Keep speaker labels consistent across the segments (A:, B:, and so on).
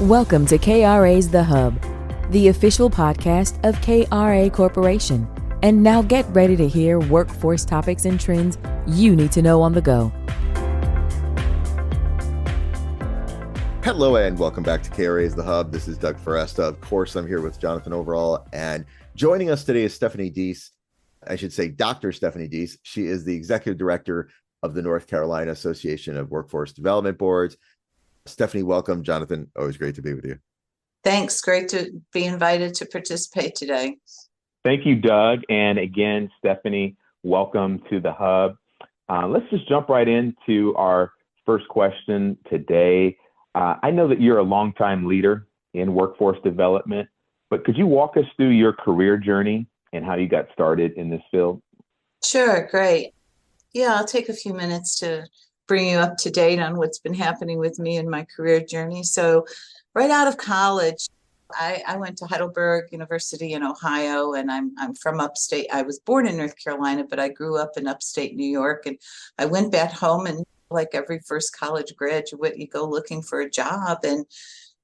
A: Welcome to KRA's The Hub, the official podcast of KRA Corporation. And now get ready to hear workforce topics and trends you need to know on the go.
B: Hello and welcome back to KRA's The Hub. This is Doug Foresta. Of course, I'm here with Jonathan Overall, and joining us today is Stephanie Deese. I should say Dr. Stephanie Deese. She is the Executive Director of the North Carolina Association of Workforce Development Boards. Stephanie, welcome. Jonathan, always great to be with you.
C: Thanks. Great to be invited to participate today.
D: Thank you, Doug. And again, Stephanie, welcome to the Hub. Let's just jump right into our first question today. I know that you're a longtime leader in workforce development, but could you walk us through your career journey and how you got started in this field?
C: Sure, great. Yeah, I'll take a few minutes to bring you up to date on what's been happening with me in my career journey. So right out of college, I went to Heidelberg University in Ohio, and I'm from upstate. I was born in North Carolina, but I grew up in upstate New York, and I went back home, and like every first college graduate, you go looking for a job. And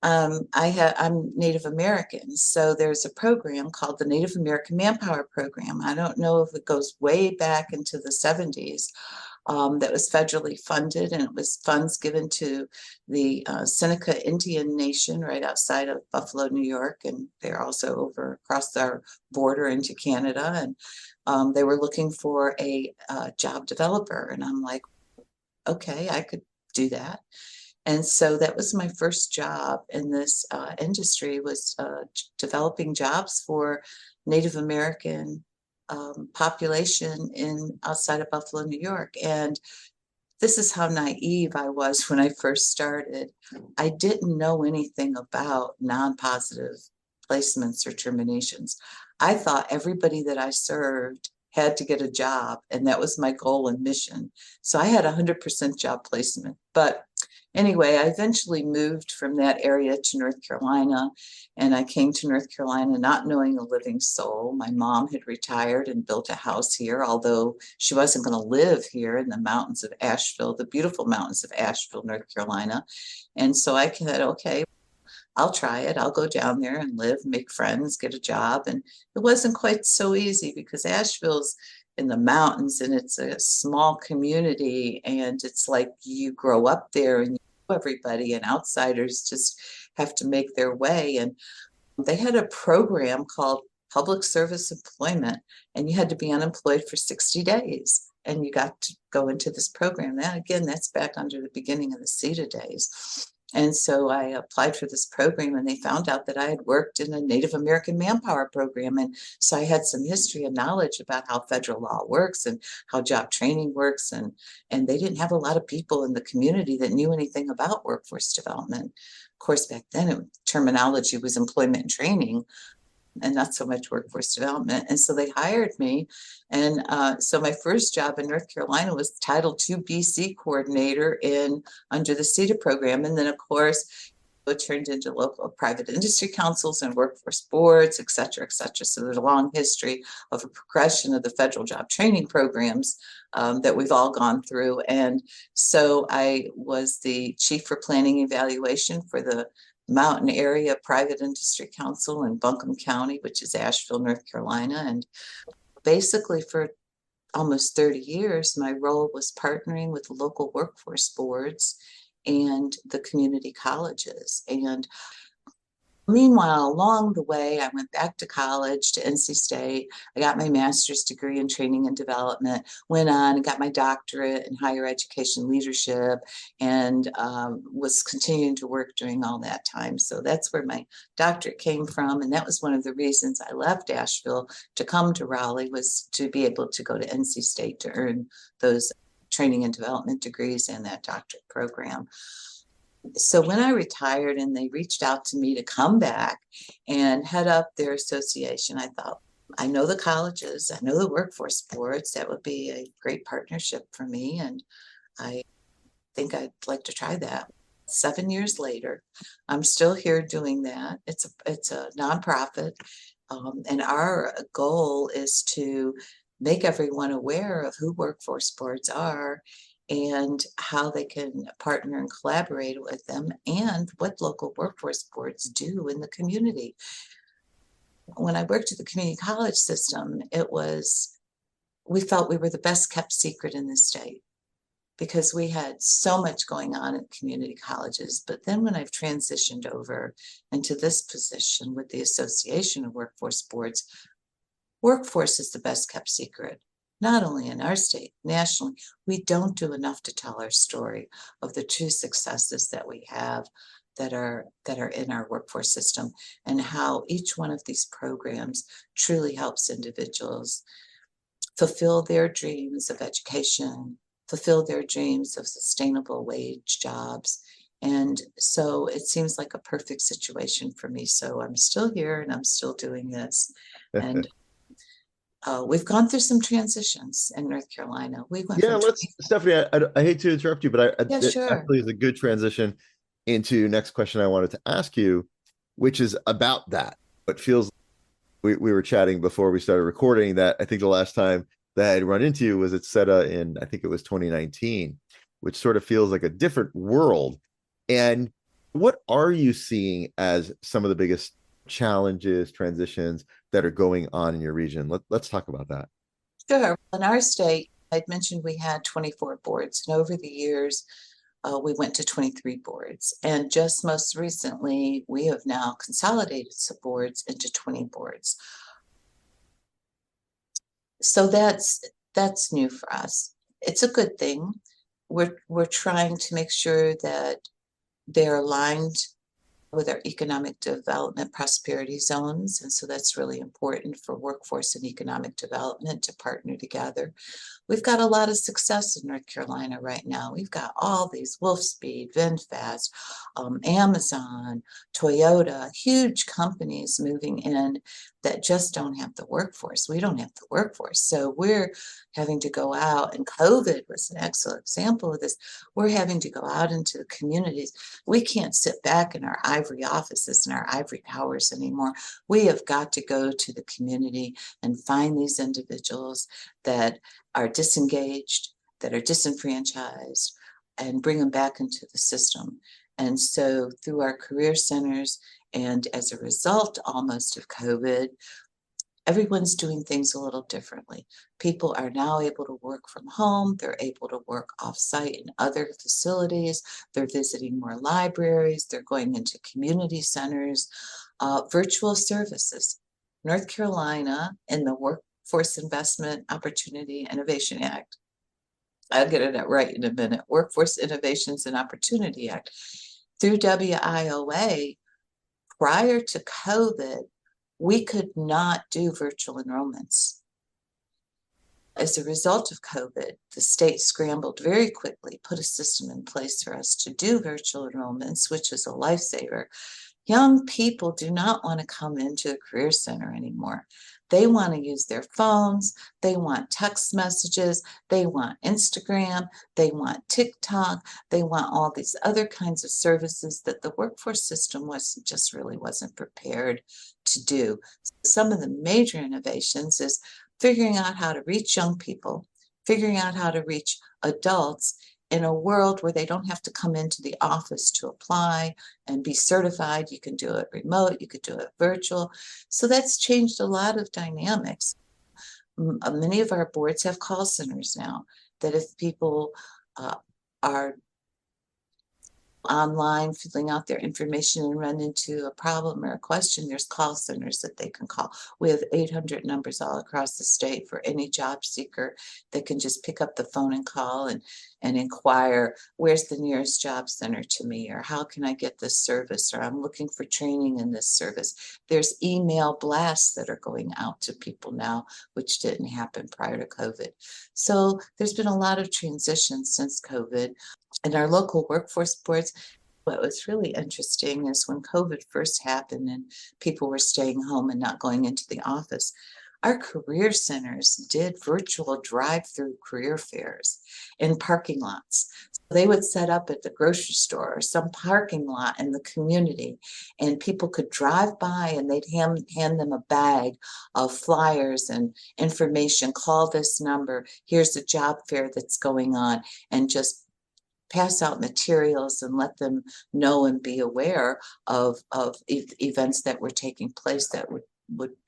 C: I'm Native American, so there's a program called the Native American Manpower Program. I don't know if it goes way back into the 70s. That was federally funded, and it was funds given to the Seneca Indian Nation right outside of Buffalo, New York, and they're also over across our border into Canada. And they were looking for a job developer, and I'm like, okay, I could do that. And so that was my first job in this industry, was developing jobs for Native American population outside of Buffalo, New York. And this is how naive I was when I first started. I didn't know anything about non-positive placements or terminations. I thought everybody that I served had to get a job, and that was my goal and mission. So I had 100% job placement. But anyway, I eventually moved from that area to North Carolina, and I came to North Carolina not knowing a living soul. My mom had retired and built a house here, although she wasn't going to live here in the mountains of Asheville, the beautiful mountains of Asheville, North Carolina. And so I said, okay, I'll try it. I'll go down there and live, make friends, get a job. And it wasn't quite so easy because Asheville's in the mountains and it's a small community, and it's like you grow up there and you know everybody, and outsiders just have to make their way. And they had a program called Public Service Employment, and you had to be unemployed for 60 days. And you got to go into this program. Now, again, that's back under the beginning of the CETA days. And so I applied for this program, and they found out that I had worked in a Native American manpower program. And so I had some history and knowledge about how federal law works and how job training works. And they didn't have a lot of people in the community that knew anything about workforce development. Of course, back then, terminology was employment and training, and not so much workforce development. And so they hired me. And so my first job in North Carolina was Title II BC coordinator under the CETA program. And then, of course, it turned into local private industry councils and workforce boards, et cetera, et cetera. So there's a long history of a progression of the federal job training programs that we've all gone through. And so I was the chief for planning evaluation for the Mountain Area Private Industry Council in Buncombe County, which is Asheville, North Carolina. And basically for almost 30 years, my role was partnering with local workforce boards and the community colleges. And meanwhile, along the way, I went back to college, to NC State. I got my master's degree in training and development, went on and got my doctorate in higher education leadership, and was continuing to work during all that time. So that's where my doctorate came from. And that was one of the reasons I left Asheville to come to Raleigh, was to be able to go to NC State to earn those training and development degrees and that doctorate program. So when I retired and they reached out to me to come back and head up their association, I thought, I know the colleges, I know the workforce boards, that would be a great partnership for me. And I think I'd like to try that. 7 years later, I'm still here doing that. It's a nonprofit. And our goal is to make everyone aware of who workforce boards are and how they can partner and collaborate with them, and what local workforce boards do in the community. When I worked at the community college system, we felt we were the best kept secret in the state because we had so much going on at community colleges. But then when I've transitioned over into this position with the Association of Workforce Boards, workforce is the best kept secret, not only in our state, nationally. We don't do enough to tell our story of the true successes that we have that are in our workforce system, and how each one of these programs truly helps individuals fulfill their dreams of education, fulfill their dreams of sustainable wage jobs. And so it seems like a perfect situation for me. So I'm still here and I'm still doing this. And we've gone through some transitions in North Carolina. We went
B: Yeah,
C: from
B: Stephanie, I hate to interrupt you, but
C: Yeah,
B: it
C: sure.
B: actually is a good transition into next question I wanted to ask you, which is about that. It feels we were chatting before we started recording that I think the last time that I had run into you was at SETA in, I think it was 2019, which sort of feels like a different world. And what are you seeing as some of the biggest challenges, transitions that are going on in your region? Let's talk about that.
C: Sure. In our state, I'd mentioned we had 24 boards, and over the years, we went to 23 boards. And just most recently, we have now consolidated some boards into 20 boards. So that's new for us. It's a good thing. We're trying to make sure that they're aligned with our economic development prosperity zones. And so that's really important for workforce and economic development to partner together. We've got a lot of success in North Carolina right now. We've got all these Wolfspeed, VinFast, Amazon, Toyota, huge companies moving in that just don't have the workforce. We don't have the workforce. So we're having to go out, and COVID was an excellent example of this. We're having to go out into the communities. We can't sit back in our ivory offices and our ivory towers anymore. We have got to go to the community and find these individuals that are disengaged, that are disenfranchised, and bring them back into the system. And so through our career centers, and as a result almost of COVID, everyone's doing things a little differently. People are now able to work from home. They're able to work off-site in other facilities. They're visiting more libraries. They're going into community centers, virtual services. North Carolina, in the Workforce Investment Opportunity Innovation Act, I'll get it right in a minute, Workforce Innovations and Opportunity Act, through WIOA, prior to COVID, we could not do virtual enrollments. As a result of COVID, the state scrambled very quickly, put a system in place for us to do virtual enrollments, which is a lifesaver. Young people do not want to come into a career center anymore. They want to use their phones. They want text messages. They want Instagram. They want TikTok. They want all these other kinds of services that the workforce system wasn't prepared to do. Some of the major innovations is figuring out how to reach young people, figuring out how to reach adults in a world where they don't have to come into the office to apply and be certified. You can do it remote, you could do it virtual. So that's changed a lot of dynamics. Many of our boards have call centers now, that if people are online filling out their information and run into a problem or a question, there's call centers that they can call. We have 800 numbers all across the state for any job seeker that can just pick up the phone and call and inquire, where's the nearest job center to me, or how can I get this service, or I'm looking for training in this service. There's email blasts that are going out to people now, which didn't happen prior to COVID. So there's been a lot of transitions since COVID. In our local workforce boards, what was really interesting is when COVID first happened and people were staying home and not going into the office, our career centers did virtual drive-through career fairs in parking lots. So they would set up at the grocery store or some parking lot in the community, and people could drive by and they'd hand them a bag of flyers and information. Call this number. Here's a job fair that's going on, and just pass out materials and let them know and be aware of events that were taking place that would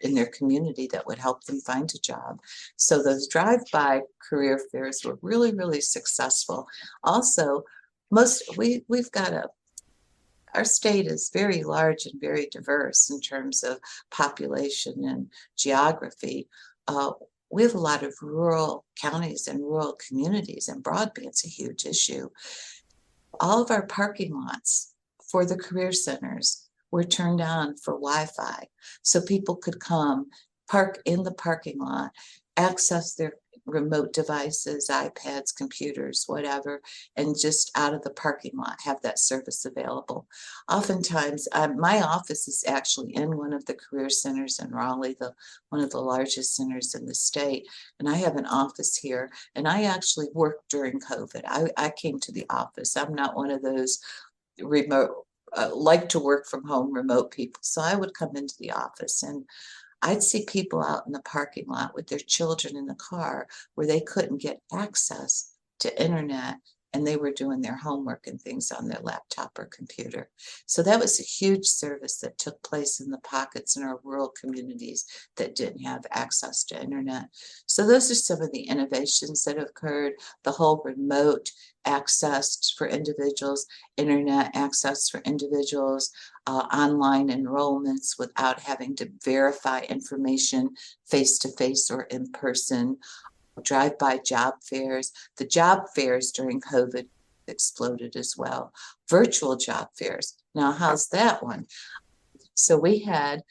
C: in their community that would help them find a job. So those drive-by career fairs were really, really successful. Also, our state is very large and very diverse in terms of population and geography. We have a lot of rural counties and rural communities, and broadband's a huge issue. All of our parking lots for the career centers were turned on for Wi-Fi, so people could come, park in the parking lot, access their remote devices, iPads, computers, whatever, and just out of the parking lot have that service available. Oftentimes, my office is actually in one of the career centers in Raleigh, one of the largest centers in the state, and I have an office here, and I actually worked during COVID. I came to the office. I'm not one of those remote, like to work from home remote people, so I would come into the office, and I'd see people out in the parking lot with their children in the car where they couldn't get access to internet, and they were doing their homework and things on their laptop or computer. So that was a huge service that took place in the pockets in our rural communities that didn't have access to internet. So those are some of the innovations that have occurred. The whole remote access for individuals, internet access for individuals, online enrollments without having to verify information face-to-face or in person, drive-by job fairs. The job fairs during COVID exploded as well. Virtual job fairs. Now, how's that one? So we had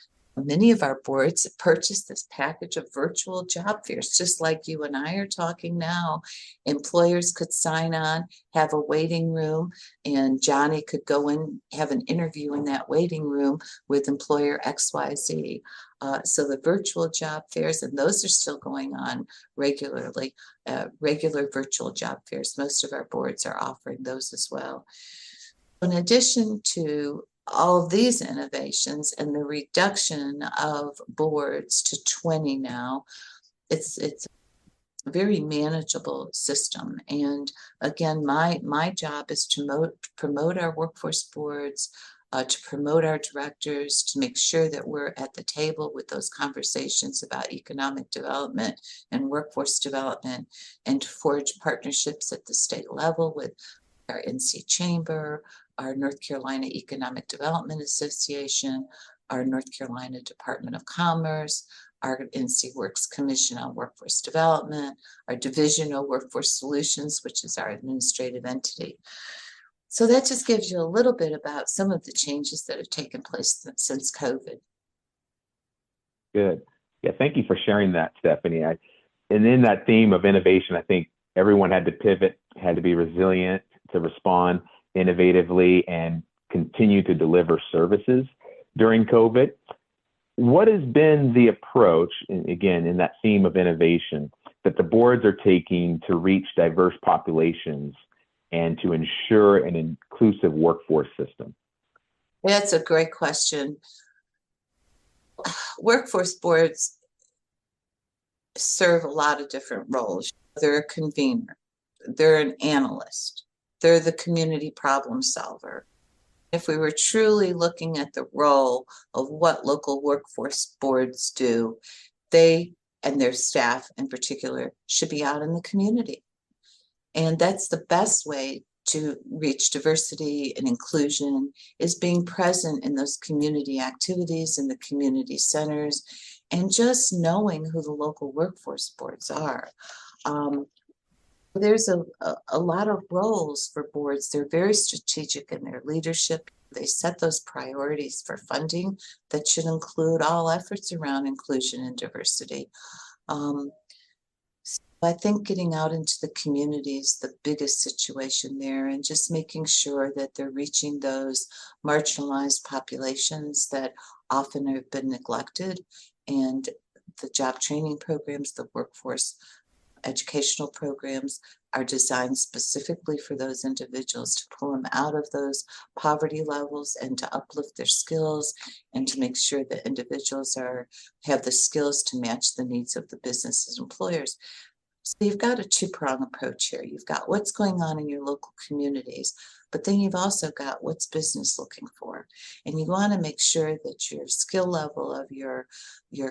C: many of our boards purchased this package of virtual job fairs, just like you and I are talking now. Employers could sign on, have a waiting room, and Johnny could go in, have an interview in that waiting room with employer XYZ. So the virtual job fairs, and those are still going on regularly, regular virtual job fairs. Most of our boards are offering those as well. In addition to all of these innovations and the reduction of boards to 20 now, it's a very manageable system. And again, my job is to promote our workforce boards, to promote our directors, to make sure that we're at the table with those conversations about economic development and workforce development, and to forge partnerships at the state level with our NC Chamber, our North Carolina Economic Development Association, our North Carolina Department of Commerce, our NC Works Commission on Workforce Development, our Division of Workforce Solutions, which is our administrative entity. So that just gives you a little bit about some of the changes that have taken place since COVID.
D: Good. Yeah, thank you for sharing that, Stephanie. And in that theme of innovation, I think everyone had to pivot, had to be resilient to respond innovatively and continue to deliver services during COVID. What has been the approach, again, in that theme of innovation, that the boards are taking to reach diverse populations and to ensure an inclusive workforce system?
C: That's a great question. Workforce boards serve a lot of different roles. They're a convener, they're an analyst, they're the community problem solver. If we were truly looking at the role of what local workforce boards do, they and their staff in particular should be out in the community. And that's the best way to reach diversity and inclusion, is being present in those community activities in the community centers, and just knowing who the local workforce boards are. There's a lot of roles for boards. They're very strategic in their leadership. They set those priorities for funding that should include all efforts around inclusion and diversity. So I think getting out into the community is the biggest situation there, and just making sure that they're reaching those marginalized populations that often have been neglected, and the job training programs, the workforce educational programs are designed specifically for those individuals to pull them out of those poverty levels and to uplift their skills and to make sure that individuals have the skills to match the needs of the businesses and employers. So you've got a two-pronged approach here. You've got what's going on in your local communities, but then you've also got what's business looking for. And you want to make sure that your skill level of your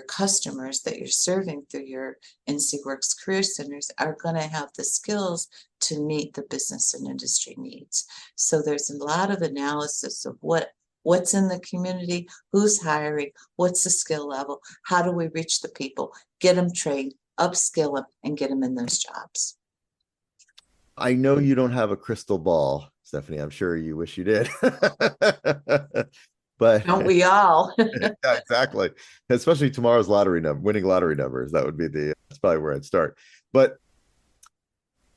C: customers that you're serving through your NC Works Career Centers are going to have the skills to meet the business and industry needs. So there's a lot of analysis of what's in the community, who's hiring, what's the skill level, how do we reach the people, get them trained, upskill them, and get them in those jobs.
B: I know you don't have a crystal ball, Stephanie. I'm sure you wish you did. But
C: don't we all?
B: Yeah, exactly. Especially tomorrow's winning lottery numbers. That's probably where I'd start. But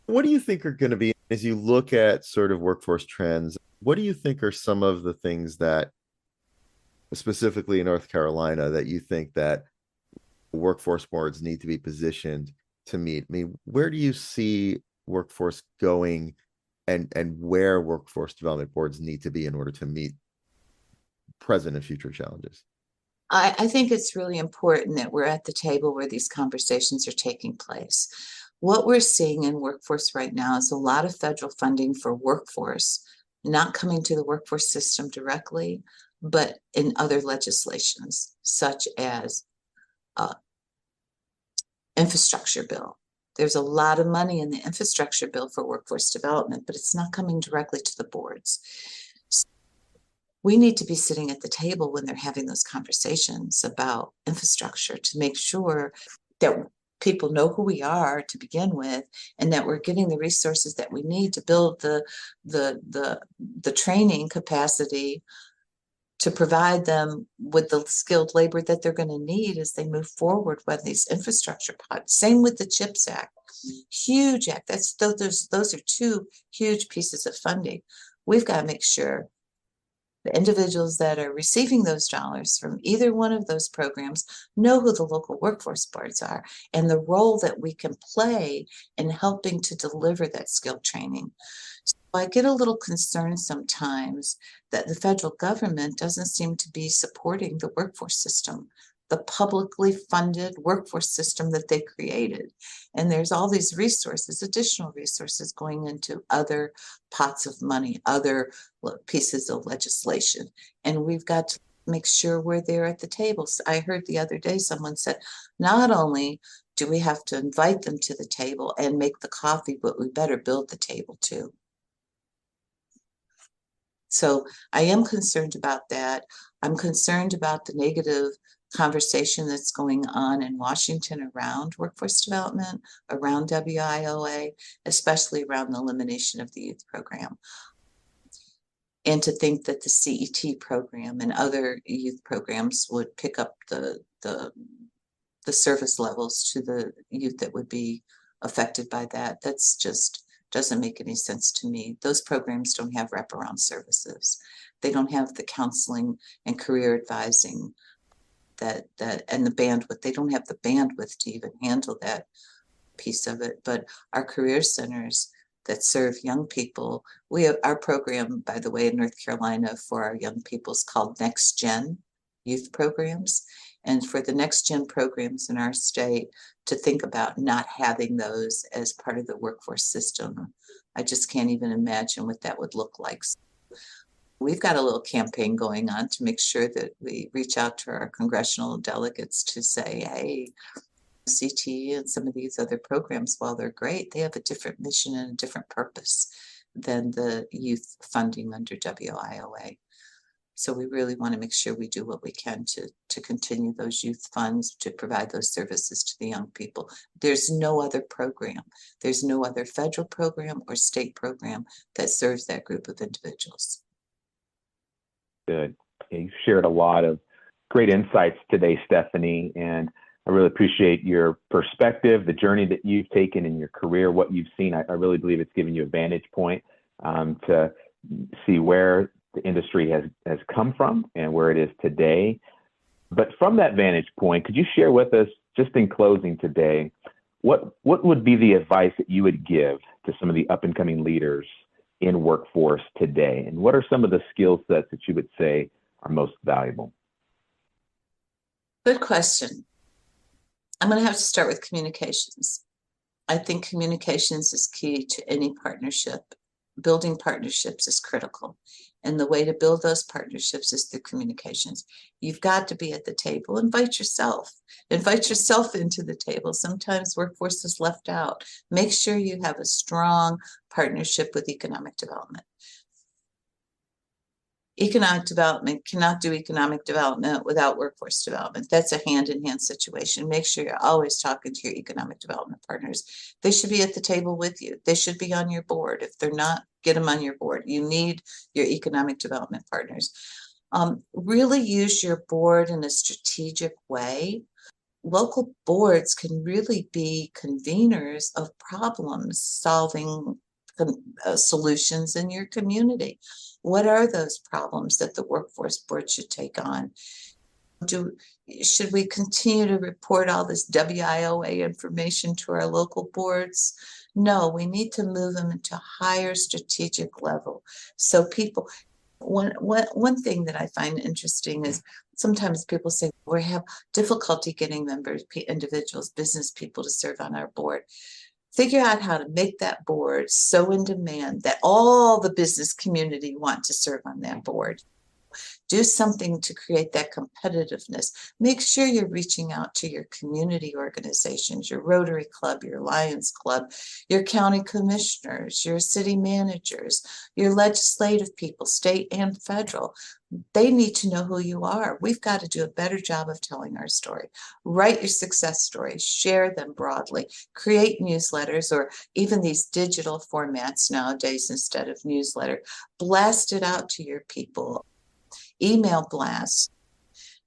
B: what do you think are going to be, as you look at sort of workforce trends, what do you think are some of the things that, specifically in North Carolina, that you think that workforce boards need to be positioned to meet? I mean, where do you see workforce going and where workforce development boards need to be in order to meet present and future challenges?
C: I think it's really important that we're at the table where these conversations are taking place. What we're seeing in workforce right now is a lot of federal funding for workforce not coming to the workforce system directly, but in other legislations, such as infrastructure bill. There's a lot of money in the infrastructure bill for workforce development, but it's not coming directly to the boards. So we need to be sitting at the table when they're having those conversations about infrastructure to make sure that people know who we are to begin with, and that we're getting the resources that we need to build the training capacity to provide them with the skilled labor that they're going to need as they move forward with these infrastructure pods. Same with the CHIPS Act, huge act. Those are two huge pieces of funding. We've got to make sure the individuals that are receiving those dollars from either one of those programs know who the local workforce boards are and the role that we can play in helping to deliver that skilled training. So I get a little concerned sometimes that the federal government doesn't seem to be supporting the workforce system, the publicly funded workforce system that they created. And there's all these resources, additional resources going into other pots of money, other pieces of legislation. And we've got to make sure we're there at the table. So I heard the other day someone said, not only do we have to invite them to the table and make the coffee, but we better build the table too. So I am concerned about that. I'm concerned about the negative conversation that's going on in Washington around workforce development, around WIOA, especially around the elimination of the youth program. And to think that the CET program and other youth programs would pick up the service levels to the youth that would be affected by that. That's just doesn't make any sense to me. Those programs don't have wraparound services. They don't have the counseling and career advising that and the bandwidth. They don't have the bandwidth to even handle that piece of it. But our career centers that serve young people, we have our program, by the way, in North Carolina for our young people is called Next Gen Youth Programs. And for the Next Gen programs in our state to think about not having those as part of the workforce system, I just can't even imagine what that would look like. So we've got a little campaign going on to make sure that we reach out to our congressional delegates to say, hey, CT and some of these other programs, while they're great, they have a different mission and a different purpose than the youth funding under WIOA. So we really want to make sure we do what we can to continue those youth funds, to provide those services to the young people. There's no other program. There's no other federal program or state program that serves that group of individuals.
D: Good. You shared a lot of great insights today, Stephanie, and I really appreciate your perspective, the journey that you've taken in your career, what you've seen. I really believe it's given you a vantage point to see where the industry has come from and where it is today. But from that vantage point, could you share with us just in closing today, what would be the advice that you would give to some of the up and coming leaders in workforce today? And what are some of the skill sets that you would say are most valuable?
C: Good question. I'm going to have to start with communications. I think communications is key to any partnership. Building partnerships is critical. And the way to build those partnerships is through communications. You've got to be at the table. Invite yourself into the table. Sometimes workforce is left out. Make sure you have a strong partnership with economic development. Economic development cannot do economic development without workforce development. That's a hand-in-hand situation. Make sure you're always talking to your economic development partners. They should be at the table with you. They should be on your board. If they're not, get them on your board. You need your economic development partners. Really use your board in a strategic way. Local boards can really be conveners of problem-solving solutions in your community. What are those problems that the workforce board should take on? Should we continue to report all this WIOA information to our local boards? No, we need to move them into a higher strategic level. So people, one thing that I find interesting is sometimes people say we have difficulty getting members, individuals, business people to serve on our board. Figure out how to make that board so in demand that all the business community want to serve on that board. Do something to create that competitiveness. Make sure you're reaching out to your community organizations, your Rotary Club, your Lions Club, your county commissioners, your city managers, your legislative people, state and federal. They need to know who you are. We've got to do a better job of telling our story. Write your success stories, share them broadly, create newsletters or even these digital formats nowadays instead of newsletter. Blast it out to your people. Email blasts.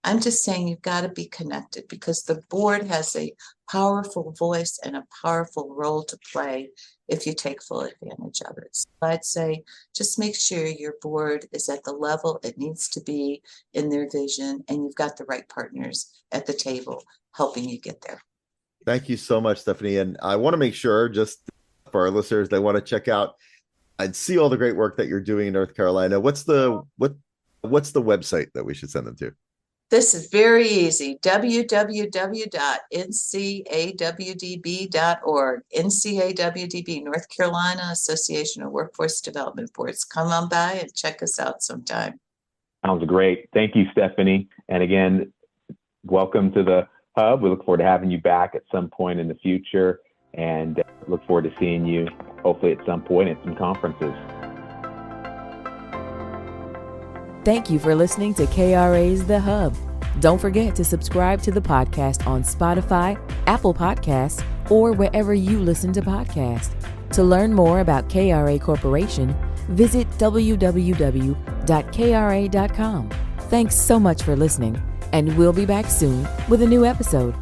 C: I'm just saying you've got to be connected because the board has a powerful voice and a powerful role to play if you take full advantage of it. So I'd say just make sure your board is at the level it needs to be in their vision and you've got the right partners at the table helping you get there.
B: Thank you so much, Stephanie. And I want to make sure, just for our listeners, they want to check out and see all the great work that you're doing in North Carolina. What's the website that we should send them to?
C: This is very easy. www.ncawdb.org. NCAWDB, North Carolina Association of Workforce Development Boards. Come on by and check us out sometime.
D: Sounds great. Thank you, Stephanie. And again, welcome to the Hub. We look forward to having you back at some point in the future and look forward to seeing you hopefully at some point at some conferences.
A: Thank you for listening to KRA's The Hub. Don't forget to subscribe to the podcast on Spotify, Apple Podcasts, or wherever you listen to podcasts. To learn more about KRA Corporation, visit www.kra.com. Thanks so much for listening, and we'll be back soon with a new episode.